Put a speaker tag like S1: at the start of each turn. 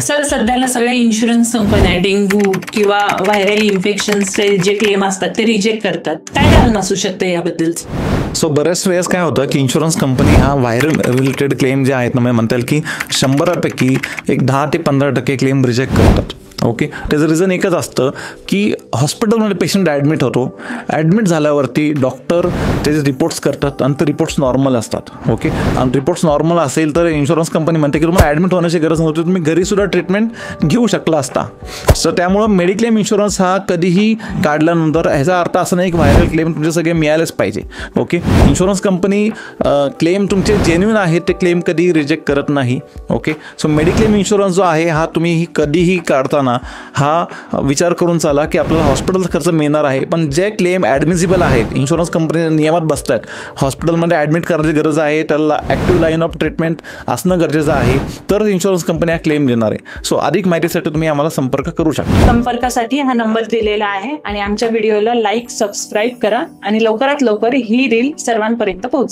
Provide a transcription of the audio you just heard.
S1: Sir सध्याला सगळ्या insurance कंपन्या डेंग्यू किंवा व्हायरल इन्फेक्शनचे जे क्लेम असतात ते रिजेक्ट करतात, काय कारण असू शकतं याबद्दल?
S2: सो बऱ्याच वेळेस काय होतं की इन्शुरन्स कंपनी हा व्हायरल रिलेटेड क्लेम जे आहेत ना, म्हणजे म्हणता येईल की 100पैकी एक 10 ते 15% क्लेम रिजेक्ट करतात. ओके, त्याचं रिझन एकच असतं की हॉस्पिटलमध्ये पेशंट ॲडमिट होतो, ॲडमिट झाल्यावरती डॉक्टर त्याचे रिपोर्ट्स करतात आणि ते रिपोर्ट्स नॉर्मल असतात. ओके, आणि रिपोर्ट्स नॉर्मल असेल तर इन्शुरन्स कंपनी म्हणते की तुम्हाला ॲडमिट होण्याची गरज नव्हती, तुम्ही घरीसुद्धा ट्रीटमेंट घेऊ शकला असता. सो त्यामुळं मेडिक्लेम इन्शुरन्स हा कधीही काढल्यानंतर ह्याचा अर्थ असं नाही की व्हायरल क्लेम तुमचे सगळे मिळालेच पाहिजे. ओके, इन्शुरन्स कंपनी क्लेम तुमचे जेन्युइन आहेत ते क्लेम कधीही रिजेक्ट करत नाही. ओके, सो मेडिक्लेम इन्शुरन्स जो आहे हा तुम्ही कधीही काढताना हा विचार करून चाला की आपल्याला हॉस्पिटलचा खर्च मिळणार आहे, पण जे क्लेम ॲडमिसिबल आहेत, इन्शुरन्स कंपनी नियमात बसतात, हॉस्पिटलमध्ये ॲडमिट करण्याची गरज आहे, त्याला ॲक्टिव्ह लाईन ऑफ ट्रीटमेंट असणं गरजेचं आहे, तर इन्शुरन्स कंपनी हा क्लेम देणार आहे. सो अधिक माहितीसाठी तुम्ही आम्हाला संपर्क करू शकता.
S1: संपर्कासाठी हा नंबर दिलेला आहे आणि आमच्या व्हिडिओला लाईक सबस्क्राईब करा आणि लवकरात लवकर ही रील सर्वांपर्यंत पोहोचवा.